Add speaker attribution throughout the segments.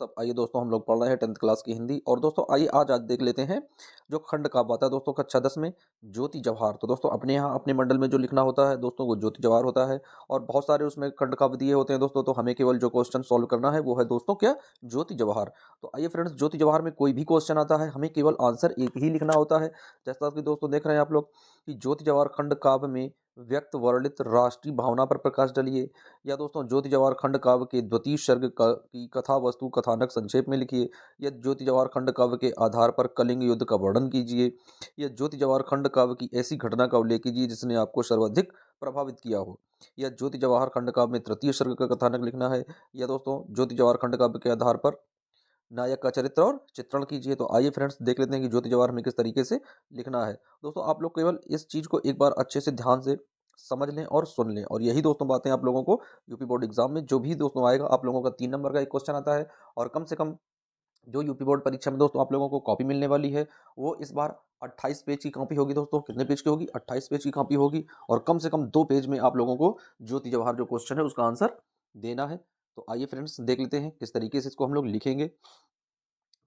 Speaker 1: सब आइए दोस्तों, हम लोग पढ़ रहे हैं 10th क्लास की हिंदी। और दोस्तों आइए आज देख लेते हैं जो खंड काव्य आता है दोस्तों कक्षा 10 में, ज्योति जवाहर। तो दोस्तों अपने यहाँ अपने मंडल में जो लिखना होता है दोस्तों वो ज्योति जवाहर होता है। और बहुत सारे उसमें खंड काव्य दिए होते हैं दोस्तों, तो हमें केवल जो क्वेश्चन सॉल्व करना है वो है दोस्तों क्या, ज्योति जवाहर। तो आइए फ्रेंड्स, ज्योति जवाहर में कोई भी क्वेश्चन आता है हमें केवल आंसर एक ही लिखना होता है। जैसा कि दोस्तों देख रहे हैं आप लोग कि ज्योति जवाहर खंड काव्य में व्यक्त वर्णित राष्ट्रीय भावना पर प्रकाश डालिए, या दोस्तों ज्योति जवाहर खंड काव्य के द्वितीय सर्ग की कथा वस्तु कथानक संक्षेप में लिखिए, या ज्योति जवाहर खंड काव्य के आधार पर कलिंग युद्ध का वर्णन कीजिए, या ज्योति जवाहर खंड काव्य की ऐसी घटना का उल्लेख कीजिए जिसने आपको सर्वाधिक प्रभावित किया हो, या ज्योति जवाहर खंड काव्य में तृतीय सर्ग का कथानक लिखना है, या दोस्तों ज्योति जवाहर खंड काव्य के आधार पर नायक का चरित्र और चित्रण कीजिए। तो आइए फ्रेंड्स देख लेते हैं कि ज्योति जवाहर में किस तरीके से लिखना है। दोस्तों आप लोग केवल इस चीज को एक बार अच्छे से ध्यान से समझ लें और सुन लें, और यही दोस्तों बातें आप लोगों को यूपी बोर्ड एग्जाम में जो भी दोस्तों आएगा, आप लोगों का 3 नंबर का एक क्वेश्चन आता है। और कम से कम जो यूपी बोर्ड परीक्षा में दोस्तों आप लोगों को कॉपी मिलने वाली है, वो इस बार 28 पेज की कॉपी होगी। दोस्तों कितने पेज की होगी? 28 पेज की कॉपी होगी, और कम से कम 2 पेज में आप लोगों को ज्योति जवाहर जो क्वेश्चन है उसका आंसर देना है। तो आइए फ्रेंड्स देख लेते हैं किस तरीके से इसको हम लोग लिखेंगे।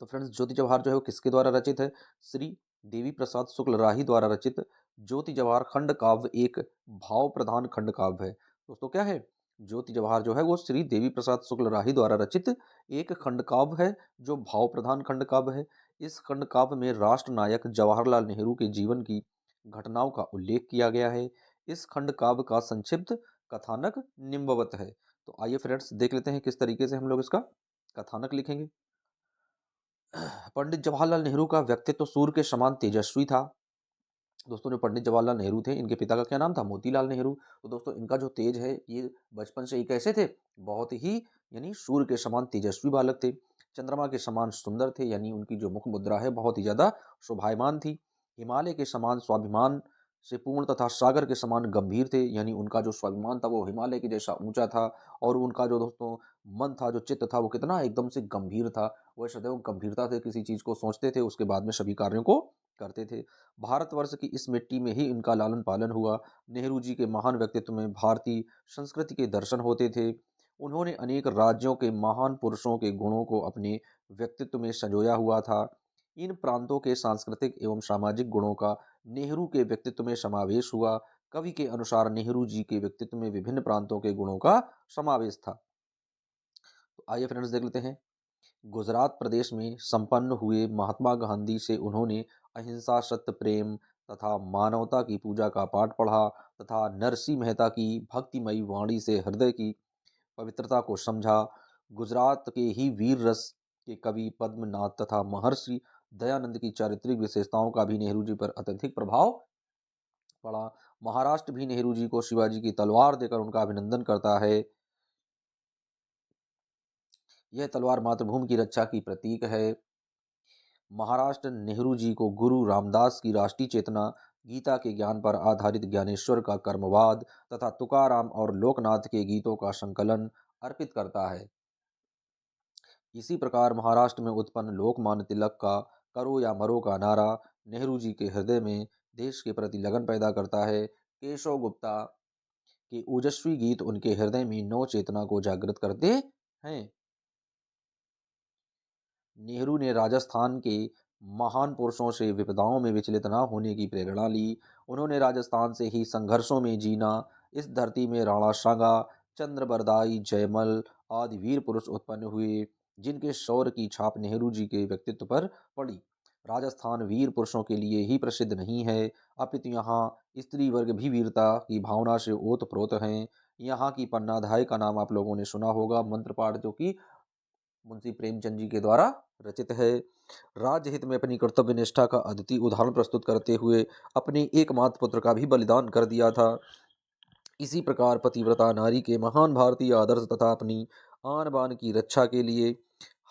Speaker 1: तो फ्रेंड्स ज्योति जवाहर जो है वो किसके द्वारा रचित है? श्री देवी प्रसाद शुक्ल राही द्वारा रचित ज्योति जवाहर खंड काव्य एक भाव प्रधान खंड काव्य है। दोस्तों क्या है? ज्योति जवाहर जो है वो श्री देवी प्रसाद शुक्ल राही द्वारा रचित एक खंड काव्य है जो भाव प्रधान खंड काव्य है। इस खंड काव्य में राष्ट्र नायक जवाहरलाल नेहरू के जीवन की घटनाओं का उल्लेख किया गया है। इस खंड काव्य का संक्षिप्त कथानक निम्नवत है। तो आइए फ्रेंड्स देख लेते हैं किस तरीके से हम लोग इसका कथानक लिखेंगे। पंडित जवाहरलाल नेहरू का व्यक्तित्व सूर्य के समान तेजस्वी था। दोस्तों जो पंडित जवाहरलाल नेहरू थे, इनके पिता का क्या नाम था? मोतीलाल नेहरू। तो दोस्तों इनका जो तेज है, ये बचपन से ही कैसे थे? बहुत ही यानी सूर्य के समान तेजस्वी बालक थे। चंद्रमा के समान सुंदर थे, यानी उनकी जो मुख मुद्रा है बहुत ही ज्यादा शोभायमान थी। हिमालय के समान स्वाभिमान से पूर्ण तथा सागर के समान गंभीर थे, यानी उनका जो स्वाभिमान था वो हिमालय के जैसा ऊंचा था। और उनका जो दोस्तों मन था, जो चित्त था, वो कितना एकदम से गंभीर था। वह सदैव गंभीरता से किसी चीज को सोचते थे, उसके बाद में सभी कार्यों को करते थे। भारतवर्ष की इस मिट्टी में ही इनका लालन पालन हुआ। नेहरू जी के महान व्यक्तित्व में भारतीय संस्कृति के दर्शन होते थे। उन्होंने अनेक राज्यों के महान पुरुषों के गुणों को अपने व्यक्तित्व में संजोया हुआ था। इन प्रांतों के सांस्कृतिक एवं सामाजिक गुणों का नेहरू के व्यक्तित्व में समावेश हुआ। कवि के अनुसार नेहरू जी के व्यक्तित्व में विभिन्न प्रांतों के गुणों का समावेश था। तो आइए फ्रेंड्स देख लेते हैं। गुजरात प्रदेश में संपन्न हुए महात्मा गांधी से उन्होंने अहिंसा, सत्य, प्रेम तथा मानवता की पूजा का पाठ पढ़ा, तथा नरसिंह मेहता की भक्तिमयी वाणी से हृदय की पवित्रता को समझा। गुजरात के ही वीर रस के कवि पद्मनाथ तथा महर्षि दयानंद की चारित्रिक विशेषताओं का भी नेहरू जी पर अत्यधिक प्रभाव पड़ा। महाराष्ट्र भी नेहरू जी को शिवाजी की तलवार देकर उनका अभिनंदन करता है। यह तलवार मातृभूमि की रक्षा की प्रतीक है। महाराष्ट्र नेहरू जी को गुरु रामदास की राष्ट्रीय चेतना, गीता के ज्ञान पर आधारित ज्ञानेश्वर का कर्मवाद तथा तुकाराम और लोकनाथ के गीतों का संकलन अर्पित करता है। इसी प्रकार महाराष्ट्र में उत्पन्न लोकमान्य तिलक का करो या मरो का नारा नेहरू जी के हृदय में देश के प्रति लगन पैदा करता है। केशव गुप्ता के ओजस्वी गीत उनके हृदय में नव चेतना को जागृत करते हैं। नेहरू ने राजस्थान के महान पुरुषों से विपदाओं में विचलित न होने की प्रेरणा ली। उन्होंने राजस्थान से ही संघर्षों में जीना। इस धरती में राणा सांगा, चंद्रबरदाई, जयमल आदि वीर पुरुष उत्पन्न हुए, जिनके शौर्य की छाप नेहरू जी के व्यक्तित्व पर पड़ी। राजस्थान वीर पुरुषों के लिए ही प्रसिद्ध नहीं है, अपितु यहाँ स्त्री वर्ग भी वीरता की भावना से ओतप्रोत हैं। यहाँ की पन्नाधाय का नाम आप लोगों ने सुना होगा, मंत्र पाठ जो कि मुंशी प्रेमचंद जी के द्वारा रचित है। राज्य हित में अपनी कर्तव्य निष्ठा का अद्वितीय उदाहरण प्रस्तुत करते हुए अपने एकमात्र पुत्र का भी बलिदान कर दिया था। इसी प्रकार पतिव्रता नारी के महान भारतीय आदर्श तथा अपनी आन बान की रक्षा के लिए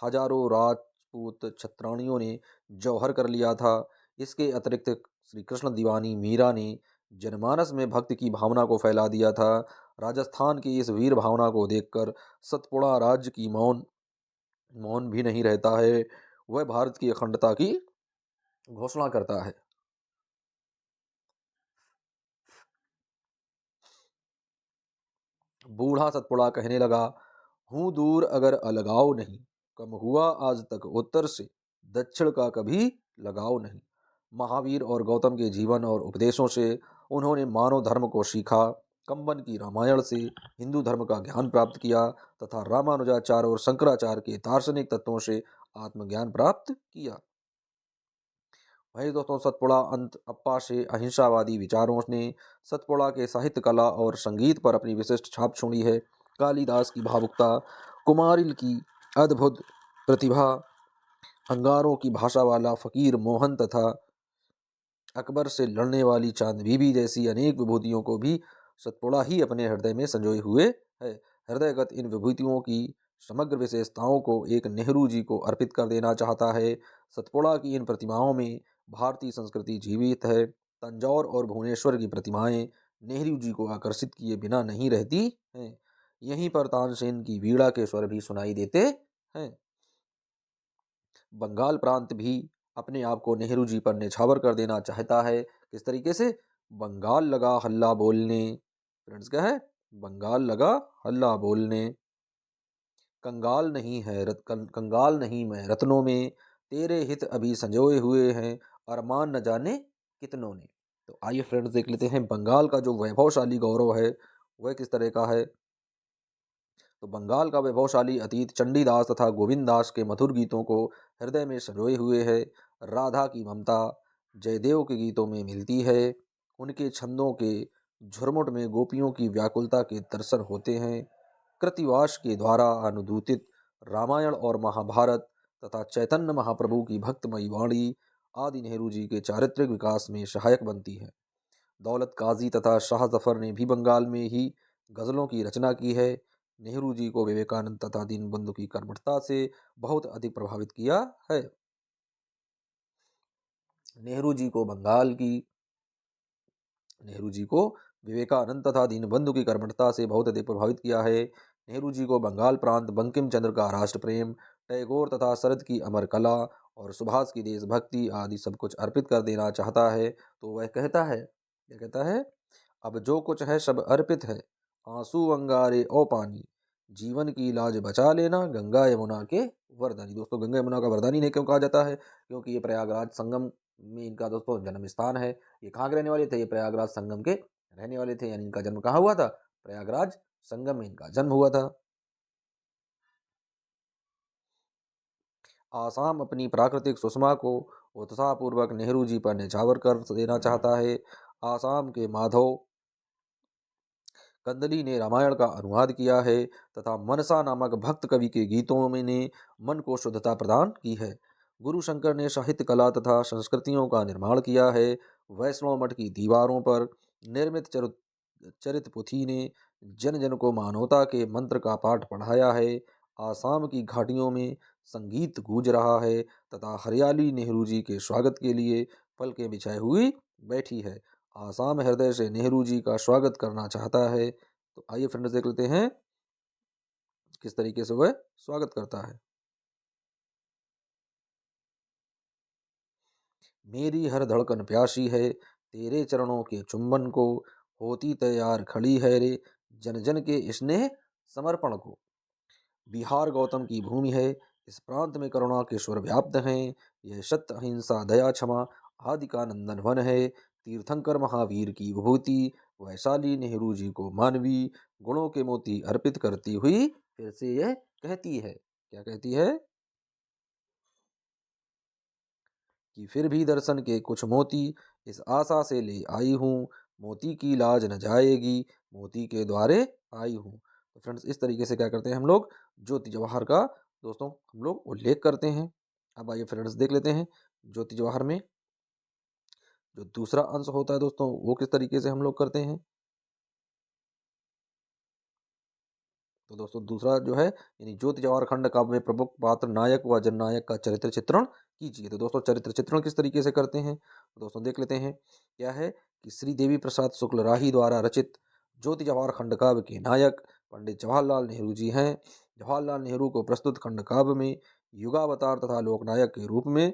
Speaker 1: हजारों राजपूत छत्राणियों ने जौहर कर लिया था। इसके अतिरिक्त श्री कृष्ण दीवानी मीरा ने जनमानस में भक्ति की भावना को फैला दिया था। राजस्थान की इस वीर भावना को देखकर सतपुड़ा राज्य की मौन मौन भी नहीं रहता है, वह भारत की अखंडता की घोषणा करता है। बूढ़ा सतपुड़ा कहने लगा, हूं दूर अगर अलगाव नहीं। कम हुआ आज तक उत्तर से, दक्षिण का कभी लगाव नहीं। महावीर और गौतम के जीवन और उपदेशों से उन्होंने मानव धर्म को सीखा, कंबन की रामायण से हिंदू धर्म का ज्ञान प्राप्त किया तथा रामानुजाचार्य और शंकराचार्य के दार्शनिक तत्वों से आत्मज्ञान प्राप्त किया। वहीं दोस्तों सतपुड़ा अंत अप्पा से अहिंसावादी विचारों ने सतपुड़ा के साहित्य कला और संगीत पर अपनी विशिष्ट छाप छोड़ी है। कालिदास की भावुकता, कुमारिल की अद्भुत प्रतिभा, अंगारों की भाषा वाला फकीर मोहन तथा अकबर से लड़ने वाली चांद बीबी जैसी अनेक विभूतियों को भी सतपुड़ा ही अपने हृदय में संजोए हुए है। हृदयगत इन विभूतियों की समग्र विशेषताओं को एक नेहरू जी को अर्पित कर देना चाहता है। सतपुड़ा की इन प्रतिमाओं में भारतीय संस्कृति जीवित है। तंजौर और भुवनेश्वर की प्रतिमाएं नेहरू जी को आकर्षित किए बिना नहीं रहती हैं। यहीं पर तानसेन की वीणा के स्वर भी सुनाई देते हैं। बंगाल प्रांत भी अपने आप को नेहरू जी पर न्यौछावर कर देना चाहता है। किस तरीके से? बंगाल लगा हल्ला बोलने, फ्रेंड्स क्या है? बंगाल लगा हल्ला बोलने, कंगाल नहीं है कंगाल नहीं मैं रत्नों में, तेरे हित अभी संजोए हुए हैं, अरमान न जाने कितनों ने। तो आइए फ्रेंड्स देख लेते हैं बंगाल का जो वैभवशाली गौरव है वह किस तरह का है। तो बंगाल का वैभवशाली अतीत चंडीदास तथा गोविंददास के मधुर गीतों को हृदय में संजोए हुए है। राधा की ममता जयदेव के गीतों में मिलती है। उनके छंदों के झुरमुट में गोपियों की व्याकुलता के दर्शन होते हैं। कृतिवास के द्वारा अनुदूतित रामायण और महाभारत तथा चैतन्य महाप्रभु की भक्तमयी वाणी आदि नेहरू जी के चारित्रिक विकास में सहायक बनती है। दौलत काजी तथा शाह जफर ने भी बंगाल में ही गज़लों की रचना की है। नेहरू जी को विवेकानंद तथा दीनबंधु की कर्मठता से बहुत अधिक प्रभावित किया है। नेहरू जी को बंगाल की नेहरू जी को विवेकानंद तथा दीनबंधु की कर्मठता से बहुत अधिक प्रभावित किया है। नेहरू जी को बंगाल प्रांत, बंकिम चंद्र का राष्ट्र प्रेम, टैगोर तथा शरद की अमर कला और सुभाष की देशभक्ति आदि सब कुछ अर्पित कर देना चाहता है। तो वह कहता है, क्या कहता है? अब जो कुछ है सब अर्पित है, आंसू अंगारे ओ पानी, जीवन की लाज बचा लेना, गंगा यमुना के वरदानी। दोस्तों गंगा यमुना का वरदानी ने क्यों कहा जाता है? क्योंकि ये प्रयागराज संगम में इनका दोस्तों जन्म स्थान है। ये कहाँ के रहने वाले थे? ये प्रयागराज संगम के रहने वाले थे, यानी इनका जन्म कहाँ हुआ था? प्रयागराज संगम में इनका जन्म हुआ था। आसाम अपनी प्राकृतिक सुषमा को उत्साहपूर्वक नेहरू जी पर न्यौछावर कर देना चाहता है। आसाम के माधव कंदली ने रामायण का अनुवाद किया है तथा मनसा नामक भक्त कवि के गीतों में ने मन को शुद्धता प्रदान की है। गुरु शंकर ने साहित्य कला तथा संस्कृतियों का निर्माण किया है। वैष्णव मठ की दीवारों पर निर्मित चरित पुथी ने जन जन को मानवता के मंत्र का पाठ पढ़ाया है। आसाम की घाटियों में संगीत गूंज रहा है तथा हरियाली नेहरू जी के स्वागत के लिए पलकें बिछाई हुई बैठी है। आसाम हृदय से नेहरू जी का स्वागत करना चाहता है। तो आइए फ्रेंड्स देख लेते हैं किस तरीके से वह स्वागत करता है। मेरी हर धड़कन प्यासी है तेरे चरणों के चुंबन को, होती तैयार खड़ी है रे जन जन के स्नेह समर्पण को। बिहार गौतम की भूमि है, इस प्रांत में करुणा के स्वर व्याप्त हैं। यह सत्य अहिंसा दया क्षमा आदि का नंदन वन है। तीर्थंकर महावीर की विभूति वैशाली नेहरू जी को मानवीय गुणों के मोती अर्पित करती हुई फिर से यह कहती है, क्या कहती है? कि फिर भी दर्शन के कुछ मोती इस आशा से ले आई हूँ, मोती की लाज न जाएगी, मोती के द्वारे आई हूँ। तो फ्रेंड्स इस तरीके से क्या करते हैं हम लोग? ज्योति जवाहर का दोस्तों हम लोग उल्लेख करते हैं। अब आइए फ्रेंड्स देख लेते हैं ज्योति जवाहर में जो दूसरा अंश होता है दोस्तों वो किस तरीके से हम लोग करते हैं। तो दोस्तों दूसरा जो है यानी ज्योति जवाहर खंड काव्य में प्रमुख पात्र नायक व जननायक का चरित्र चित्रण कीजिए। तो दोस्तों चरित्र चित्रण किस तरीके से करते हैं तो दोस्तों देख लेते हैं। क्या है कि श्री देवी प्रसाद शुक्ल राही द्वारा रचित ज्योति जवाहर खंड काव्य के नायक पंडित जवाहरलाल नेहरू जी हैं। जवाहरलाल नेहरू को प्रस्तुत खंड काव्य में युगावतार तथा लोकनायक के रूप में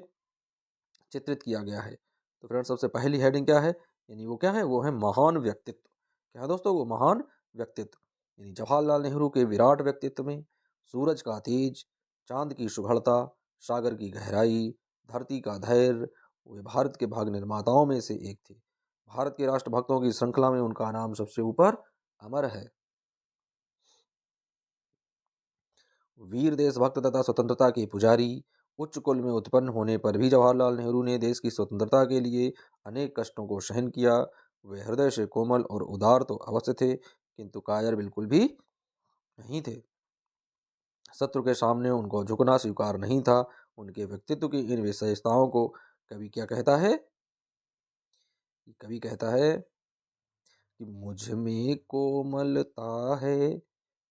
Speaker 1: चित्रित किया गया है। तो फ्रेंड्स सबसे पहली हेडिंग क्या है? यानी वो क्या है? वो है महान व्यक्तित्व। क्या है दोस्तों? वो महान व्यक्तित्व। यानी जवाहरलाल नेहरू के विराट व्यक्तित्व में सूरज का तेज, चाँद की सुघड़ता, सागर की गहराई, धरती का धैर्य, वे भारत के भाग निर्माताओं में से एक थे। भारत के राष्ट्रभक्तों की श्रृंखला में उनका नाम सबसे ऊपर अमर है। वीर देशभक्त तथा स्वतंत्रता के पुजारी, उच्च कुल में उत्पन्न होने पर भी जवाहरलाल नेहरू ने देश की स्वतंत्रता के लिए अनेक कष्टों को सहन किया। वे हृदय से कोमल और उदार तो अवश्य थे, किंतु कायर बिल्कुल भी नहीं थे। शत्रु के सामने उनको झुकना स्वीकार नहीं था। उनके व्यक्तित्व की इन विशेषताओं को कवि क्या कहता है? कवि कहता है कि मुझ में कोमलता है,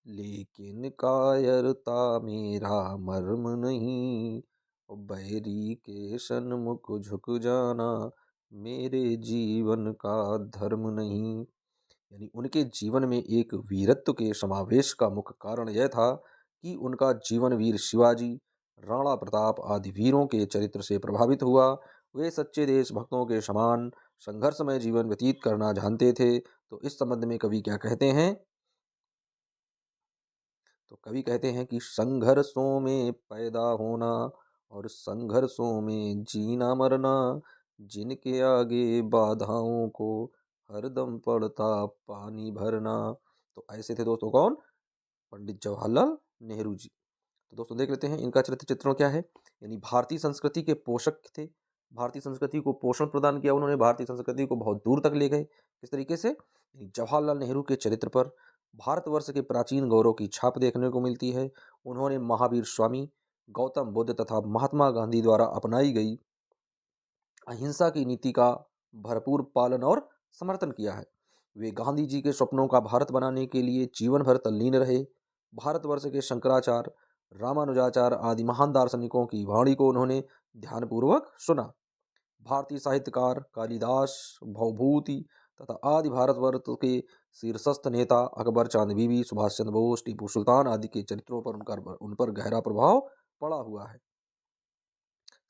Speaker 1: लेकिन कायरता मेरा मर्म नहीं। और बैरी के सन्मुख झुक जाना मेरे जीवन का धर्म नहीं। यानी उनके जीवन में एक वीरत्व के समावेश का मुख्य कारण यह था कि उनका जीवन वीर शिवाजी, राणा प्रताप आदि वीरों के चरित्र से प्रभावित हुआ। वे सच्चे देशभक्तों के समान संघर्षमय जीवन व्यतीत करना जानते थे। तो इस संबंध में कवि क्या कहते हैं? तो कवि कहते हैं कि संघर्षों में पैदा होना और संघर्षों में जीना मरना, जिनके आगे बाधाओं को हरदम पड़ता पानी भरना। तो ऐसे थे दोस्तों कौन? पंडित जवाहरलाल नेहरू जी। तो दोस्तों देख लेते हैं इनका चरित्र चित्रण क्या है। यानी भारतीय संस्कृति के पोषक थे। भारतीय संस्कृति को पोषण प्रदान किया उन्होंने, भारतीय संस्कृति को बहुत दूर तक ले गए। किस तरीके से? जवाहरलाल नेहरू के चरित्र पर भारतवर्ष के प्राचीन गौरव की छाप देखने को मिलती है। उन्होंने महावीर स्वामी, गौतम बुद्ध तथा महात्मा गांधी द्वारा अपनाई गई अहिंसा की नीति का भरपूर पालन और समर्थन किया है। वे गांधी जी के सपनों का भारत बनाने के लिए जीवन भर तल्लीन रहे। भारतवर्ष के शंकराचार्य, रामानुजाचार्य आदि महान दार्शनिकों की वाणी को उन्होंने ध्यानपूर्वक सुना। भारतीय साहित्यकार कालिदास, भवभूति तथा आदि भारतवर्ष के शीर्षस्थ नेता अकबर, चांद बीबी, सुभाष चंद्र बोस, टीपू सुल्तान आदि के चरित्रों पर उन पर गहरा प्रभाव पड़ा हुआ है।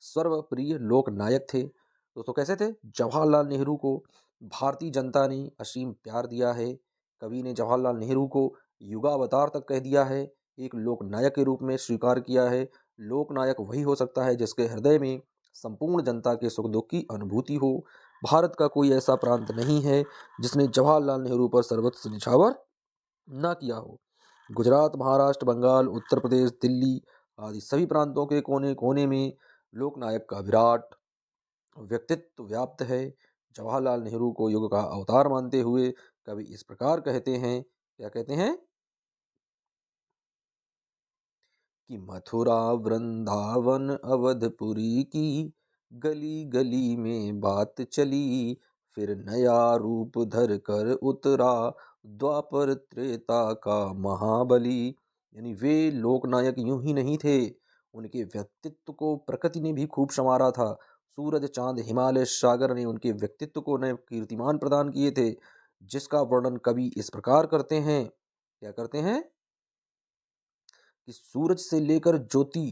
Speaker 1: सर्वप्रिय लोक नायक थे। दोस्तों कैसे थे? जवाहरलाल नेहरू को भारतीय जनता ने असीम प्यार दिया है। कवि ने जवाहरलाल नेहरू को युगावतार तक कह दिया है, एक लोक नायक के रूप में स्वीकार किया है। लोक नायक वही हो सकता है जिसके हृदय में संपूर्ण जनता के सुख दुख की अनुभूति हो। भारत का कोई ऐसा प्रांत नहीं है जिसने जवाहरलाल नेहरू पर सर्वस्व निछावर ना किया हो। गुजरात, महाराष्ट्र, बंगाल, उत्तर प्रदेश, दिल्ली आदि सभी प्रांतों के कोने कोने में लोकनायक का विराट व्यक्तित्व व्याप्त है। जवाहरलाल नेहरू को युग का अवतार मानते हुए कवि इस प्रकार कहते हैं, क्या कहते हैं? कि मथुरा, वृंदावन, अवधपुरी की गली गली में बात चली, फिर नया रूप धर कर उतरा द्वापर त्रेता का महाबली। यानी वे लोकनायक यूं ही नहीं थे, उनके व्यक्तित्व को प्रकृति ने भी खूब संवारा था। सूरज, चांद, हिमालय, सागर ने उनके व्यक्तित्व को नए कीर्तिमान प्रदान किए थे, जिसका वर्णन कवि इस प्रकार करते हैं, क्या करते हैं? कि सूरज से लेकर ज्योति,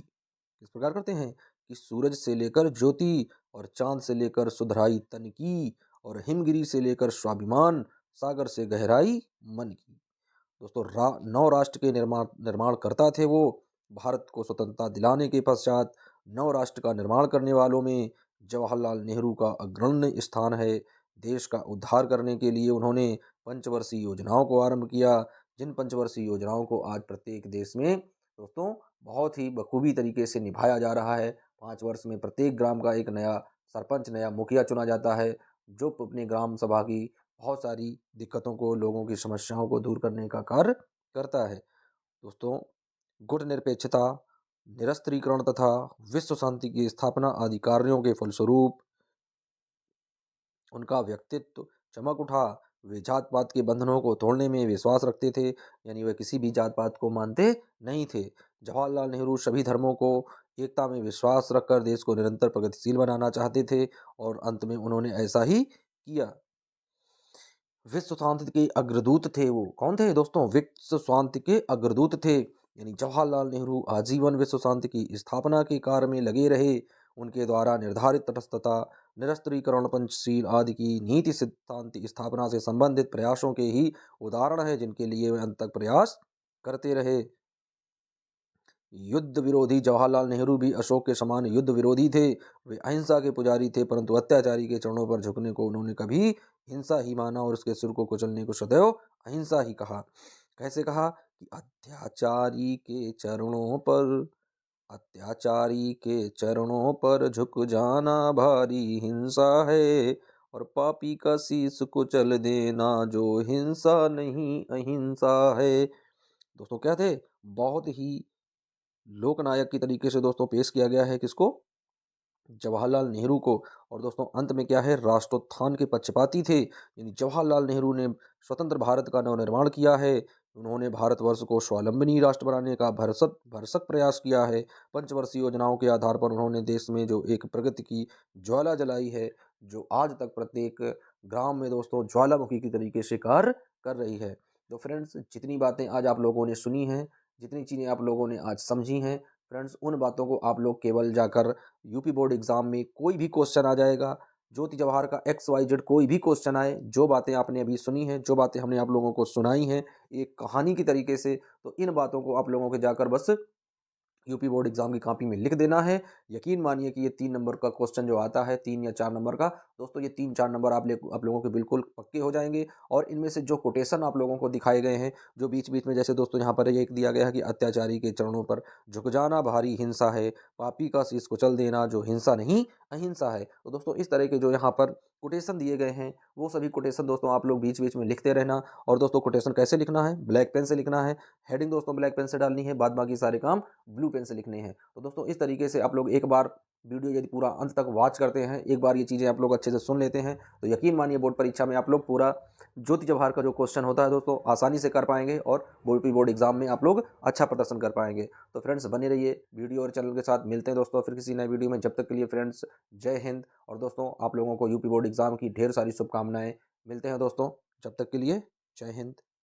Speaker 1: किस प्रकार करते हैं? कि सूरज से लेकर ज्योति और चांद से लेकर सुधराई तन की और हिमगिरी से लेकर स्वाभिमान, सागर से गहराई मन की। दोस्तों नौ राष्ट्र के निर्माण करता थे वो। भारत को स्वतंत्रता दिलाने के पश्चात नौ राष्ट्र का निर्माण करने वालों में जवाहरलाल नेहरू का अग्रणी स्थान है। देश का उद्धार करने के लिए उन्होंने पंचवर्षीय योजनाओं को आरंभ किया, जिन पंचवर्षीय योजनाओं को आज प्रत्येक देश में दोस्तों बहुत ही बखूबी तरीके से निभाया जा रहा है। 5 वर्ष में प्रत्येक ग्राम का एक नया सरपंच, नया मुखिया चुना जाता है, जो अपने ग्राम सभा की बहुत सारी दिक्कतों को, लोगों की समस्याओं को दूर करने का कार्य करता है। दोस्तों गुटनिरपेक्षता, निरस्त्रीकरण तथा विश्व शांति की स्थापना आदि कार्यों के फलस्वरूप उनका व्यक्तित्व चमक उठा। वे जात पात के बंधनों को तोड़ने में विश्वास रखते थे, यानी वे किसी भी जात पात को मानते नहीं थे। जवाहरलाल नेहरू सभी धर्मों को एकता में विश्वास रखकर देश को निरंतर प्रगतिशील बनाना चाहते थे और अंत में उन्होंने ऐसा ही किया। विश्व शांति के अग्रदूत थे वो। कौन थे दोस्तों? विश्व शांति के अग्रदूत थे। यानी जवाहरलाल नेहरू आजीवन विश्व शांति की स्थापना के कार्य में लगे रहे। उनके द्वारा निर्धारित तटस्थता, निरस्त्रीकरण, पंचशील आदि की नीति सिद्धांत स्थापना से संबंधित प्रयासों के ही उदाहरण है, जिनके लिए वे अंत तक प्रयास करते रहे। युद्ध विरोधी जवाहरलाल नेहरू भी अशोक के समान युद्ध विरोधी थे। वे अहिंसा के पुजारी थे, परंतु अत्याचारी के चरणों पर झुकने को उन्होंने कभी हिंसा ही माना और उसके सिर को कुचलने को सदैव अहिंसा ही कहा। कैसे कहा कि अत्याचारी के चरणों पर झुक जाना भारी हिंसा है, और पापी का शीश कुचल देना जो हिंसा नहीं अहिंसा है। दोस्तों क्या थे, बहुत ही लोकनायक की तरीके से दोस्तों पेश किया गया है किसको, जवाहरलाल नेहरू को। और दोस्तों अंत में क्या है, राष्ट्रोत्थान के पक्षपाती थे, यानी जवाहरलाल नेहरू ने स्वतंत्र भारत का नवनिर्माण किया है। उन्होंने भारतवर्ष को स्वावलंबनी राष्ट्र बनाने का भरसक भरसक प्रयास किया है। पंचवर्षीय योजनाओं के आधार पर उन्होंने देश में जो एक प्रगति की ज्वाला जलाई है, जो आज तक प्रत्येक ग्राम में दोस्तों ज्वालामुखी की तरीके से कार्य कर रही है। तो फ्रेंड्स, जितनी बातें आज आप लोगों ने सुनी हैं, जितनी चीज़ें आप लोगों ने आज समझी हैं फ्रेंड्स, उन बातों को आप लोग केवल जाकर यूपी बोर्ड एग्जाम में कोई भी क्वेश्चन आ जाएगा, ज्योति जवाहर का XYZ कोई भी क्वेश्चन आए, जो बातें आपने अभी सुनी हैं, जो बातें हमने आप लोगों को सुनाई हैं एक कहानी की तरीके से, तो इन बातों को आप लोगों के जाकर बस यूपी बोर्ड एग्जाम की कॉपी में लिख देना है। यकीन मानिए कि ये 3 नंबर का क्वेश्चन जो आता है, 3 या 4 नंबर का, दोस्तों ये 3-4 नंबर आप लोगों के बिल्कुल पक्के हो जाएंगे। और इनमें से जो कोटेशन आप लोगों को दिखाए गए हैं, जो बीच बीच में, जैसे दोस्तों यहाँ पर एक दिया गया है कि अत्याचारी के चरणों पर झुक जाना भारी हिंसा है, पापी का शीश कुचल देना जो हिंसा नहीं अहिंसा है। तो दोस्तों इस तरह के जो यहाँ पर कोटेशन दिए गए हैं, वो सभी कोटेशन दोस्तों आप लोग बीच बीच में लिखते रहना। और दोस्तों कोटेशन कैसे लिखना है, ब्लैक पेन से लिखना है, हेडिंग दोस्तों ब्लैक पेन से डालनी है, बाद बाकी सारे काम ब्लू पेन से लिखने हैं। तो दोस्तों इस तरीके से आप लोग एक बार वीडियो यदि पूरा अंत तक वॉच करते हैं, एक बार ये चीज़ें आप लोग अच्छे से सुन लेते हैं, तो यकीन मानिए बोर्ड परीक्षा में आप लोग पूरा ज्योति जवाहर का जो क्वेश्चन होता है दोस्तों आसानी से कर पाएंगे, और बोर्ड एग्जाम में आप लोग अच्छा प्रदर्शन कर पाएंगे। तो फ्रेंड्स बने रहिए वीडियो और चैनल के साथ। मिलते हैं दोस्तों फिर किसी नए वीडियो में। जब तक के लिए फ्रेंड्स जय हिंद। और दोस्तों आप लोगों को यूपी बोर्ड एग्जाम की ढेर सारी शुभकामनाएं। मिलते हैं दोस्तों, जब तक के लिए जय हिंद।